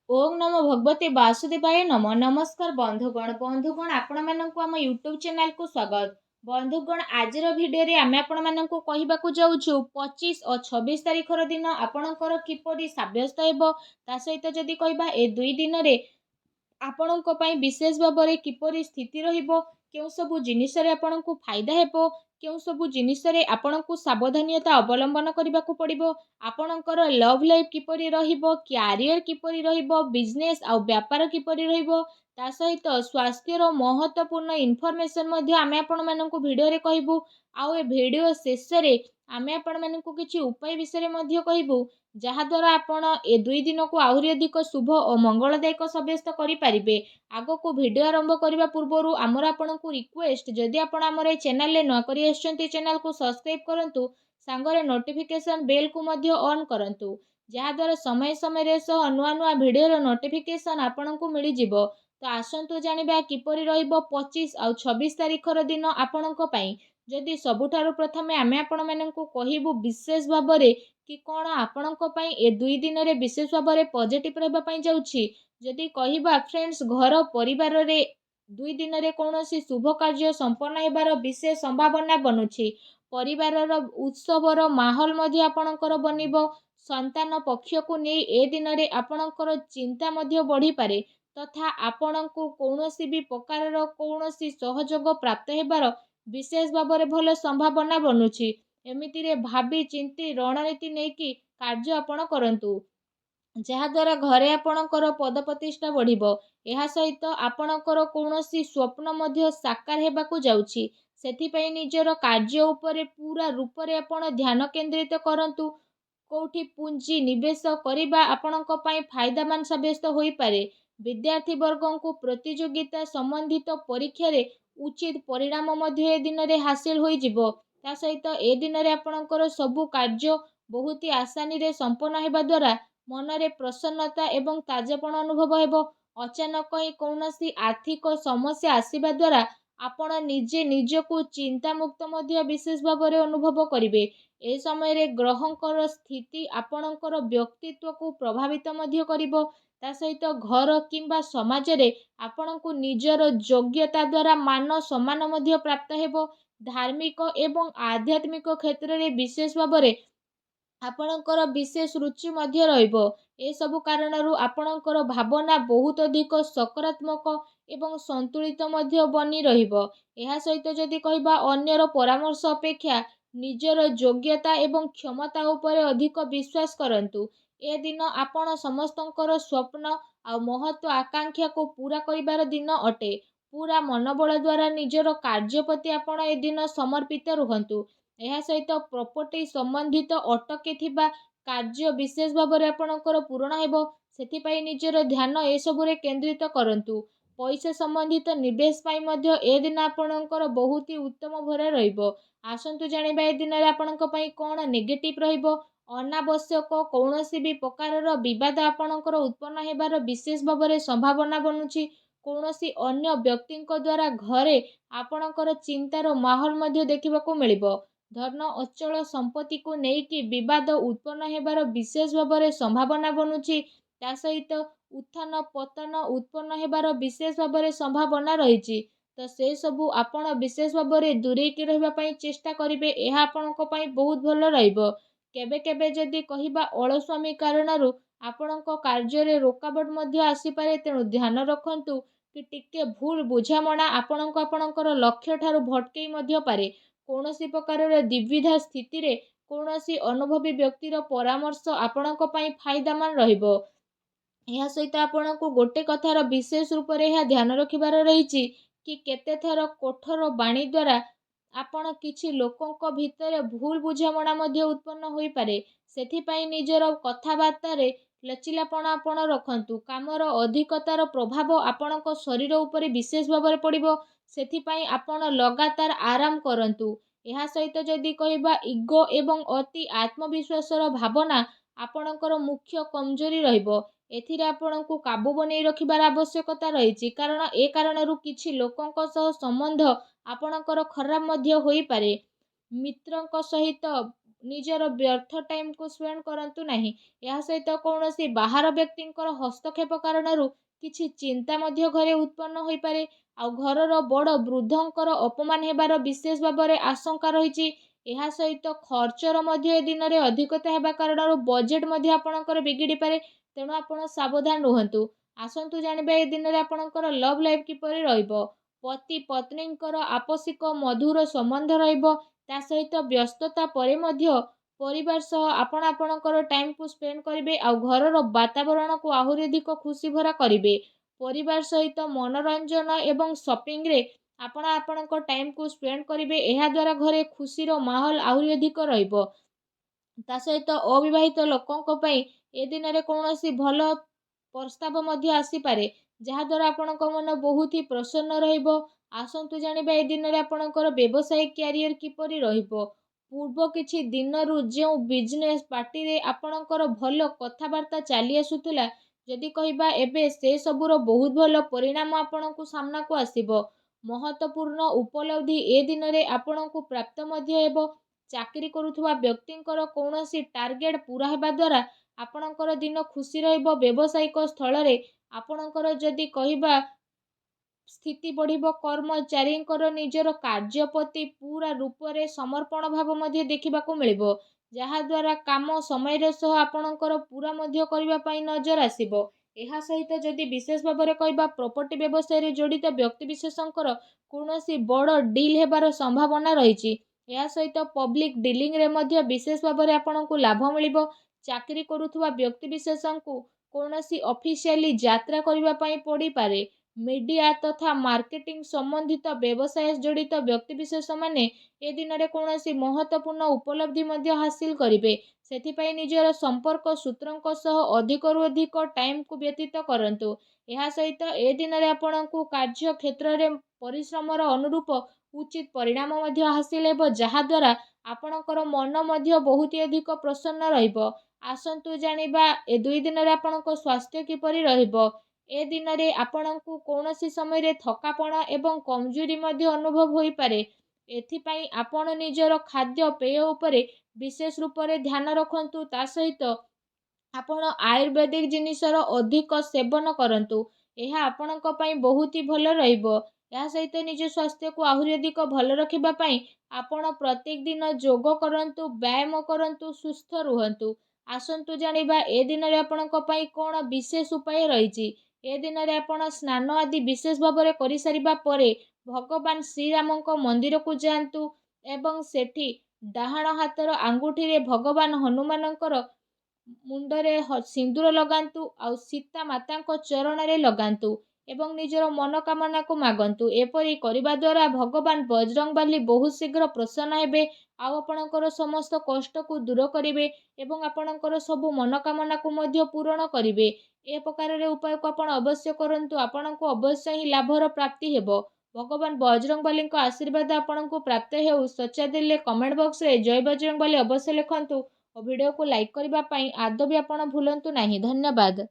ओम नमो भगवते वासुदेवाय नमः। नमस्कार बंधुगण आपण मानक आम यूट्यूब चैनल को स्वागत। बंधुगण आज भिडियो आमे आपण मानक कहवाक जाऊँ 25 और 26 तारीखर दिन आपणकर किपरि सब्यस्त हेबो ता सहित जदि कहबा ए दुई दिन रे ଆପଣଙ୍କ ପାଇଁ ବିଶେଷ ଭାବରେ କିପରି ସ୍ଥିତି ରହିବ, କେଉଁ ସବୁ ଜିନିଷରେ ଆପଣଙ୍କୁ ଫାଇଦା ହେବ, କେଉଁ ସବୁ ଜିନିଷରେ ଆପଣଙ୍କୁ ସାବଧାନତା ଅବଲମ୍ବନ କରିବାକୁ ପଡ଼ିବ, ଆପଣଙ୍କର ଲଭ୍ ଲାଇଫ୍ କିପରି ରହିବ, କ୍ୟାରିୟର କିପରି ରହିବ, ବିଜନେସ୍ ଆଉ ବ୍ୟାପାର କିପରି ରହିବ, ତା ସହିତ ସ୍ୱାସ୍ଥ୍ୟର ମହତ୍ତ୍ୱପୂର୍ଣ୍ଣ ଇନଫର୍ମେସନ୍ ମଧ୍ୟ ଆମେ ଆପଣମାନଙ୍କୁ ଭିଡ଼ିଓରେ କହିବୁ। ଆଉ ଏ ଭିଡ଼ିଓ ଶେଷରେ ଆମେ ଆପଣମାନଙ୍କୁ କିଛି ଉପାୟ ବିଷୟରେ ମଧ୍ୟ କହିବୁ, ଯାହାଦ୍ୱାରା ଆପଣ ଏ ଦୁଇ ଦିନକୁ ଆହୁରି ଅଧିକ ଶୁଭ ଓ ମଙ୍ଗଳଦାୟକ ସାବ୍ୟସ୍ତ କରିପାରିବେ। ଆଗକୁ ଭିଡ଼ିଓ ଆରମ୍ଭ କରିବା ପୂର୍ବରୁ ଆମର ଆପଣଙ୍କୁ ରିକ୍ୱେଷ୍ଟ, ଯଦି ଆପଣ ଆମର ଏ ଚ୍ୟାନେଲରେ ନୂଆ କରି ଆସିଛନ୍ତି ଚ୍ୟାନେଲକୁ ସବସ୍କ୍ରାଇବ୍ କରନ୍ତୁ, ସାଙ୍ଗରେ ନୋଟିଫିକେସନ୍ ବେଲ୍କୁ ମଧ୍ୟ ଅନ୍ କରନ୍ତୁ, ଯାହାଦ୍ୱାରା ସମୟ ସମୟରେ ସହ ନୂଆ ନୂଆ ଭିଡ଼ିଓର ନୋଟିଫିକେସନ୍ ଆପଣଙ୍କୁ ମିଳିଯିବ। ତ ଆସନ୍ତୁ ଜାଣିବା କିପରି ରହିବ 25 ଆଉ 26 ତାରିଖର ଦିନ ଆପଣଙ୍କ ପାଇଁ। ଯଦି ସବୁଠାରୁ ପ୍ରଥମେ ଆମେ ଆପଣମାନଙ୍କୁ କହିବୁ ବିଶେଷ ଭାବରେ କି କ'ଣ ଆପଣଙ୍କ ପାଇଁ ଏ ଦୁଇ ଦିନରେ ବିଶେଷ ଭାବରେ ପଜିଟିଭ୍ ରହିବା ପାଇଁ ଯାଉଛି। ଯଦି କହିବା ଫ୍ରେଣ୍ଡସ୍, ଘର ପରିବାରରେ ଦୁଇ ଦିନରେ କୌଣସି ଶୁଭ କାର୍ଯ୍ୟ ସମ୍ପନ୍ନ ହେବାର ବିଶେଷ ସମ୍ଭାବନା ବନୁଛି। ପରିବାରର ଉତ୍ସବର ମାହୋଲ ମଧ୍ୟ ଆପଣଙ୍କର ବନିବ। ସନ୍ତାନ ପକ୍ଷକୁ ନେଇ ଏ ଦିନରେ ଆପଣଙ୍କର ଚିନ୍ତା ମଧ୍ୟ ବଢ଼ିପାରେ ତଥା ଆପଣଙ୍କୁ କୌଣସି ବି ପ୍ରକାରର କୌଣସି ସହଯୋଗ ପ୍ରାପ୍ତ ହେବାର ବିଶେଷ ଭାବରେ ଭଲ ସମ୍ଭାବନା ବନୁଛି। ଏମିତିରେ ଭାବି ଚିନ୍ତି ରଣନୀତି ନେଇକି କାର୍ଯ୍ୟ ଆପଣ କରନ୍ତୁ, ଯାହାଦ୍ୱାରା ଘରେ ଆପଣଙ୍କର ପଦପ୍ରତିଷ୍ଠା ବଢ଼ିବ। ଏହା ସହିତ ଆପଣଙ୍କର କୌଣସି ସ୍ୱପ୍ନ ମଧ୍ୟ ସାକାର ହେବାକୁ ଯାଉଛି। ସେଥିପାଇଁ ନିଜର କାର୍ଯ୍ୟ ଉପରେ ପୁରା ରୂପରେ ଆପଣ ଧ୍ୟାନ କେନ୍ଦ୍ରିତ କରନ୍ତୁ। କୋଉଠି ପୁଞ୍ଜି ନିବେଶ କରିବା ଆପଣଙ୍କ ପାଇଁ ଫାଇଦାମାନ ସାବ୍ୟସ୍ତ ହୋଇପାରେ। ବିଦ୍ୟାର୍ଥୀ ବର୍ଗଙ୍କୁ ପ୍ରତିଯୋଗିତା ସମ୍ବନ୍ଧିତ ପରୀକ୍ଷାରେ ଉଚିତ ପରିଣାମ ମଧ୍ୟ ଏ ଦିନରେ ହାସିଲ ହୋଇଯିବ। ତା ସହିତ ଏ ଦିନରେ ଆପଣଙ୍କର ସବୁ କାର୍ଯ୍ୟ ବହୁତ ଆସାନୀରେ ସମ୍ପନ୍ନ ହେବା ଦ୍ୱାରା ମନରେ ପ୍ରସନ୍ନତା ଏବଂ ତାଜାପଣ ଅନୁଭବ ହେବ। ଅଚାନକ ହିଁ କୌଣସି ଆର୍ଥିକ ସମସ୍ୟା ଆସିବା ଦ୍ୱାରା ଆପଣ ନିଜେ ନିଜକୁ ଚିନ୍ତାମୁକ୍ତ ମଧ୍ୟ ବିଶେଷ ଭାବରେ ଅନୁଭବ କରିବେ। ଏ ସମୟରେ ଗ୍ରହଙ୍କର ସ୍ଥିତି ଆପଣଙ୍କର ବ୍ୟକ୍ତିତ୍ୱକୁ ପ୍ରଭାବିତ ମଧ୍ୟ କରିବ। ତା ସହିତ ଘର କିମ୍ବା ସମାଜରେ ଆପଣଙ୍କୁ ନିଜର ଯୋଗ୍ୟତା ଦ୍ୱାରା ମାନ ସମ୍ମାନ ମଧ୍ୟ ପ୍ରାପ୍ତ ହେବ। ଧାର୍ମିକ ଏବଂ ଆଧ୍ୟାତ୍ମିକ କ୍ଷେତ୍ରରେ ବିଶେଷ ଭାବରେ ଆପଣଙ୍କର ବିଶେଷ ରୁଚି ମଧ୍ୟ ରହିବ। ଏସବୁ କାରଣରୁ ଆପଣଙ୍କର ଭାବନା ବହୁତ ଅଧିକ ସକାରାତ୍ମକ ଏବଂ ସନ୍ତୁଳିତ ମଧ୍ୟ ବନି ରହିବ। ଏହା ସହିତ ଯଦି କହିବା ଅନ୍ୟର ପରାମର୍ଶ ଅପେକ୍ଷା ନିଜର ଯୋଗ୍ୟତା ଏବଂ କ୍ଷମତା ଉପରେ ଅଧିକ ବିଶ୍ୱାସ କରନ୍ତୁ। ଏ ଦିନ ଆପଣ ସମସ୍ତଙ୍କର ସ୍ୱପ୍ନ ଆଉ ମହତ୍ତ୍ୱ ଆକାଂକ୍ଷାକୁ ପୂରା କରିବାର ଦିନ ଅଟେ। ପୁରା ମନୋବଳ ଦ୍ୱାରା ନିଜର କାର୍ଯ୍ୟ ପ୍ରତି ଆପଣ ଏ ଦିନ ସମର୍ପିତ ରୁହନ୍ତୁ। ଏହା ସହିତ ପ୍ରପର୍ଟି ସମ୍ବନ୍ଧିତ ଅଟକି ଥିବା କାର୍ଯ୍ୟ ବିଶେଷ ଭାବରେ ଆପଣଙ୍କର ପୂରଣ ହେବ। ସେଥିପାଇଁ ନିଜର ଧ୍ୟାନ ଏସବୁରେ କେନ୍ଦ୍ରିତ କରନ୍ତୁ। ପଇସା ସମ୍ବନ୍ଧିତ ନିବେଶ ପାଇଁ ମଧ୍ୟ ଏ ଦିନ ଆପଣଙ୍କର ବହୁତ ଉତ୍ତମ ଭରା ରହିବ। ଆସନ୍ତୁ ଜାଣିବା ଏ ଦିନରେ ଆପଣଙ୍କ ପାଇଁ କ'ଣ ନେଗେଟିଭ୍ ରହିବ। ଅନାବଶ୍ୟକ କୌଣସି ବି ପ୍ରକାରର ବିବାଦ ଆପଣଙ୍କର ଉତ୍ପନ୍ନ ହେବାର ବିଶେଷ ଭାବରେ ସମ୍ଭାବନା ବନୁଛି। କୌଣସି ଅନ୍ୟ ବ୍ୟକ୍ତିଙ୍କ ଦ୍ୱାରା ଘରେ ଆପଣଙ୍କର ଚିନ୍ତାର ମାହୋଲ ମଧ୍ୟ ଦେଖିବାକୁ ମିଳିବ। ଧନ ଅଚଳ ସମ୍ପତ୍ତିକୁ ନେଇକି ବିବାଦ ଉତ୍ପନ୍ନ ହେବାର ବିଶେଷ ଭାବରେ ସମ୍ଭାବନା ବନୁଛି। ତା ସହିତ ଉତ୍ଥାନ ପତନ ଉତ୍ପନ୍ନ ହେବାର ବିଶେଷ ଭାବରେ ସମ୍ଭାବନା ରହିଛି। ତ ସେ ସବୁ ଆପଣ ବିଶେଷ ଭାବରେ ଦୂରେଇକି ରହିବା ପାଇଁ ଚେଷ୍ଟା କରିବେ। ଏହା ଆପଣଙ୍କ ପାଇଁ ବହୁତ ଭଲ ରହିବ। କେବେ କେବେ ଯଦି କହିବା ଅଳସ୍ୱାମୀ କାରଣରୁ ଆପଣଙ୍କ କାର୍ଯ୍ୟରେ ରୋକାବଟ ମଧ୍ୟ ଆସିପାରେ, ତେଣୁ ଧ୍ୟାନ ରଖନ୍ତୁ କି ଟିକେ ଭୁଲ ବୁଝାମଣା ଆପଣଙ୍କର ଲକ୍ଷ୍ୟ ଠାରୁ ଭଟକେଇ ମଧ୍ୟ ପାରେ। କୌଣସି ପ୍ରକାରର ଦ୍ୱିବିଧା ସ୍ଥିତିରେ କୌଣସି ଅନୁଭବୀ ବ୍ୟକ୍ତିର ପରାମର୍ଶ ଆପଣଙ୍କ ପାଇଁ ଫାଇଦାମାନ ରହିବ। ଏହା ସହିତ ଆପଣଙ୍କୁ ଗୋଟେ କଥାର ବିଶେଷ ରୂପରେ ଏହା ଧ୍ୟାନ ରଖିବାର ରହିଛି କି କେତେଥର କଠୋର ବାଣୀ ଦ୍ୱାରା ଆପଣ କିଛି ଲୋକଙ୍କ ଭିତରେ ଭୁଲ ବୁଝାମଣା ମଧ୍ୟ ଉତ୍ପନ୍ନ ହୋଇପାରେ। ସେଥିପାଇଁ ନିଜର କଥାବାର୍ତ୍ତାରେ ଲଚିଲାପଣ ଆପଣ ରଖନ୍ତୁ। କାମର ଅଧିକତାର ପ୍ରଭାବ ଆପଣଙ୍କ ଶରୀର ଉପରେ ବିଶେଷ ଭାବରେ ପଡ଼ିବ। ସେଥିପାଇଁ ଆପଣ ଲଗାତାର ଆରାମ କରନ୍ତୁ। ଏହା ସହିତ ଯଦି କହିବା ଇଗୋ ଏବଂ ଅତି ଆତ୍ମବିଶ୍ୱାସର ଭାବନା ଆପଣଙ୍କର ମୁଖ୍ୟ କମଜୋରି ରହିବ। ଏଥିରେ ଆପଣଙ୍କୁ କାବୁ ବନେଇ ରଖିବାର ଆବଶ୍ୟକତା ରହିଛି, କାରଣ ଏ କାରଣରୁ କିଛି ଲୋକଙ୍କ ସହ ସମ୍ବନ୍ଧ ଆପଣଙ୍କର ଖରାପ ମଧ୍ୟ ହୋଇପାରେ। ମିତ୍ରଙ୍କ ସହିତ ନିଜର ବ୍ୟର୍ଥ ଟାଇମ୍କୁ ସ୍ପେଣ୍ଡ କରନ୍ତୁ ନାହିଁ। ଏହା ସହିତ କୌଣସି ବାହାର ବ୍ୟକ୍ତିଙ୍କର ହସ୍ତକ୍ଷେପ କାରଣରୁ କିଛି ଚିନ୍ତା ମଧ୍ୟ ଘରେ ଉତ୍ପନ୍ନ ହୋଇପାରେ। ଆଉ ଘରର ବଡ଼ ବୃଦ୍ଧଙ୍କର ଅପମାନ ହେବାର ବିଶେଷ ଭାବରେ ଆଶଙ୍କା ରହିଛି। ଏହା ସହିତ ଖର୍ଚ୍ଚର ମଧ୍ୟ ଏ ଦିନରେ ଅଧିକତା ହେବା କାରଣରୁ ବଜେଟ୍ ମଧ୍ୟ ଆପଣଙ୍କର ବିଗିଡ଼ିପାରେ। ତେଣୁ ଆପଣ ସାବଧାନ ରୁହନ୍ତୁ। ଆସନ୍ତୁ ଜାଣିବା ଏ ଦିନରେ ଆପଣଙ୍କର ଲଭ୍ ଲାଇଫ୍ କିପରି ରହିବ। ପତି ପତ୍ନୀଙ୍କର ଆପୋଷିକ ମଧୁର ସମ୍ବନ୍ଧ ରହିବ। ତା ସହିତ ବ୍ୟସ୍ତତା ପରେ ମଧ୍ୟ ପରିବାର ସହ ଆପଣ ଆପଣଙ୍କର ଟାଇମ୍କୁ ସ୍ପେଣ୍ଡ କରିବେ। ଆଉ ଘରର ବାତାବରଣକୁ ଆହୁରି ଅଧିକ ଖୁସି ଭରା କରିବେ। ପରିବାର ସହିତ ମନୋରଞ୍ଜନ ଏବଂ ସପିଂରେ ଆପଣ ଆପଣଙ୍କ ଟାଇମ୍କୁ ସ୍ପେଣ୍ଡ କରିବେ। ଏହାଦ୍ୱାରା ଘରେ ଖୁସିର ମାହୋଲ ଆହୁରି ଅଧିକ ରହିବ। ତା ସହିତ ଅବିବାହିତ ଲୋକଙ୍କ ପାଇଁ ଏ ଦିନରେ କୌଣସି ଭଲ ପ୍ରସ୍ତାବ ମଧ୍ୟ ଆସିପାରେ, ଯାହାଦ୍ୱାରା ଆପଣଙ୍କ ମନ ବହୁତ ହି ପ୍ରସନ୍ନ ରହିବ। ଆସନ୍ତୁ ଜାଣିବା ଏ ଦିନରେ ଆପଣଙ୍କର ବ୍ୟବସାୟିକ କ୍ୟାରିୟର କିପରି ରହିବ। ପୂର୍ବ କିଛି ଦିନରୁ ଯେଉଁ ବିଜନେସ୍ ପାର୍ଟିରେ ଆପଣଙ୍କର ଭଲ କଥାବାର୍ତ୍ତା ଚାଲି ଆସୁଥିଲା, ଯଦି କହିବା ଏବେ ସେ ସବୁର ବହୁତ ଭଲ ପରିଣାମ ଆପଣଙ୍କୁ ସାମ୍ନାକୁ ଆସିବ। ମହତ୍ତ୍ୱପୂର୍ଣ୍ଣ ଉପଲବ୍ଧି ଏ ଦିନରେ ଆପଣଙ୍କୁ ପ୍ରାପ୍ତ ମଧ୍ୟ ହେବ। ଚାକିରି କରୁଥିବା ବ୍ୟକ୍ତିଙ୍କର କୌଣସି ଟାର୍ଗେଟ ପୂରା ହେବା ଦ୍ୱାରା ଆପଣଙ୍କର ଦିନ ଖୁସି ରହିବ। ବ୍ୟବସାୟିକ ସ୍ଥଳରେ ଆପଣଙ୍କର ଯଦି କହିବା ସ୍ଥିତି ବଢ଼ିବ। କର୍ମଚାରୀଙ୍କର ନିଜର କାର୍ଯ୍ୟ ପ୍ରତି ପୁରା ରୂପରେ ସମର୍ପଣ ଭାବ ମଧ୍ୟ ଦେଖିବାକୁ ମିଳିବ, ଯାହାଦ୍ୱାରା କାମ ସମୟରେ ସହ ଆପଣଙ୍କର ପୁରା ମଧ୍ୟ କରିବା ପାଇଁ ନଜର ଆସିବ। ଏହା ସହିତ ଯଦି ବିଶେଷ ଭାବରେ କହିବା ପ୍ରପର୍ଟି ବ୍ୟବସାୟରେ ଜଡ଼ିତ ବ୍ୟକ୍ତିବିଶେଷଙ୍କର କୌଣସି ବଡ଼ ଡିଲ୍ ହେବାର ସମ୍ଭାବନା ରହିଛି। ଏହା ସହିତ ପବ୍ଲିକ୍ ଡିଲିଂରେ ମଧ୍ୟ ବିଶେଷ ଭାବରେ ଆପଣଙ୍କୁ ଲାଭ ମିଳିବ। ଚାକିରି କରୁଥିବା ବ୍ୟକ୍ତିବିଶେଷଙ୍କୁ କୌଣସି ଅଫିସିଆଲି ଯାତ୍ରା କରିବା ପାଇଁ ପଡ଼ିପାରେ। ମିଡ଼ିଆ ତଥା ମାର୍କେଟିଂ ସମ୍ବନ୍ଧିତ ବ୍ୟବସାୟ ଜଡ଼ିତ ବ୍ୟକ୍ତିବିଶେଷମାନେ ଏ ଦିନରେ କୌଣସି ମହତ୍ତ୍ୱପୂର୍ଣ୍ଣ ଉପଲବ୍ଧି ମଧ୍ୟ ହାସିଲ କରିବେ। ସେଥିପାଇଁ ନିଜର ସମ୍ପର୍କ ସୂତ୍ରଙ୍କ ସହ ଅଧିକରୁ ଅଧିକ ଟାଇମ୍କୁ ବ୍ୟତୀତ କରନ୍ତୁ। ଏହା ସହିତ ଏ ଦିନରେ ଆପଣଙ୍କୁ କାର୍ଯ୍ୟକ୍ଷେତ୍ରରେ ପରିଶ୍ରମର ଅନୁରୂପ ଉଚିତ ପରିଣାମ ମଧ୍ୟ ହାସିଲ ହେବ, ଯାହାଦ୍ୱାରା ଆପଣଙ୍କର ମନ ମଧ୍ୟ ବହୁତ ଅଧିକ ପ୍ରସନ୍ନ ରହିବ। ଆସନ୍ତୁ ଜାଣିବା ଏ 2 ଦିନରେ ଆପଣଙ୍କ ସ୍ୱାସ୍ଥ୍ୟ କିପରି ରହିବ। ଏ ଦିନରେ ଆପଣଙ୍କୁ କୌଣସି ସମୟରେ ଥକାପଣ ଏବଂ କମଜୋରି ମଧ୍ୟ ଅନୁଭବ ହୋଇପାରେ। ଏଥିପାଇଁ ଆପଣ ନିଜର ଖାଦ୍ୟପେୟ ଉପରେ ବିଶେଷ ରୂପରେ ଧ୍ୟାନ ରଖନ୍ତୁ। ତା ସହିତ ଆପଣ ଆୟୁର୍ବେଦିକ ଜିନିଷର ଅଧିକ ସେବନ କରନ୍ତୁ। ଏହା ଆପଣଙ୍କ ପାଇଁ ବହୁତ ହି ଭଲ ରହିବ। ଏହା ସହିତ ନିଜ ସ୍ୱାସ୍ଥ୍ୟକୁ ଆହୁରି ଅଧିକ ଭଲ ରଖିବା ପାଇଁ ଆପଣ ପ୍ରତ୍ୟେକ ଦିନ ଯୋଗ କରନ୍ତୁ, ବ୍ୟାୟାମ କରନ୍ତୁ, ସୁସ୍ଥ ରୁହନ୍ତୁ। ଆସନ୍ତୁ ଜାଣିବା ଏ ଦିନରେ ଆପଣଙ୍କ ପାଇଁ କ'ଣ ବିଶେଷ ଉପାୟ ରହିଛି। ଏ ଦିନରେ ଆପଣ ସ୍ନାନ ଆଦି ବିଶେଷ ଭାବରେ କରିସାରିବା ପରେ ଭଗବାନ ଶ୍ରୀରାମଙ୍କ ମନ୍ଦିରକୁ ଯାଆନ୍ତୁ ଏବଂ ସେଠି ଡାହାଣ ହାତର ଆଙ୍ଗୁଠିରେ ଭଗବାନ ହନୁମାନଙ୍କର ମୁଣ୍ଡରେ ସିନ୍ଦୁର ଲଗାନ୍ତୁ। ଆଉ ସୀତା ମାତାଙ୍କ ଚରଣରେ ଲଗାନ୍ତୁ ଏବଂ ନିଜର ମନୋକାମନାକୁ ମାଗନ୍ତୁ। ଏପରି କରିବା ଦ୍ୱାରା ଭଗବାନ ବଜରଙ୍ଗବାଲି ବହୁତ ଶୀଘ୍ର ପ୍ରସନ୍ନ ହେବେ। ଆଉ ଆପଣଙ୍କର ସମସ୍ତ କଷ୍ଟକୁ ଦୂର କରିବେ ଏବଂ ଆପଣଙ୍କର ସବୁ ମନୋକାମନାକୁ ମଧ୍ୟ ପୂରଣ କରିବେ। ଏ ପ୍ରକାରରେ ଉପାୟକୁ ଆପଣ ଅବଶ୍ୟ କରନ୍ତୁ। ଆପଣଙ୍କୁ ଅବଶ୍ୟ ହିଁ ଲାଭର ପ୍ରାପ୍ତି ହେବ। ଭଗବାନ ବଜରଙ୍ଗବାଲିଙ୍କ ଆଶୀର୍ବାଦ ଆପଣଙ୍କୁ ପ୍ରାପ୍ତ ହେଉ। ସଚ୍ଚା ଦିଲରେ କମେଣ୍ଟ ବକ୍ସରେ ଜୟ ବଜରଙ୍ଗବାଲି ଅବଶ୍ୟ ଲେଖନ୍ତୁ ଓ ଭିଡ଼ିଓକୁ ଲାଇକ୍ କରିବା ପାଇଁ ଆଦୌ ବି ଆପଣ ଭୁଲନ୍ତୁ ନାହିଁ। ଧନ୍ୟବାଦ।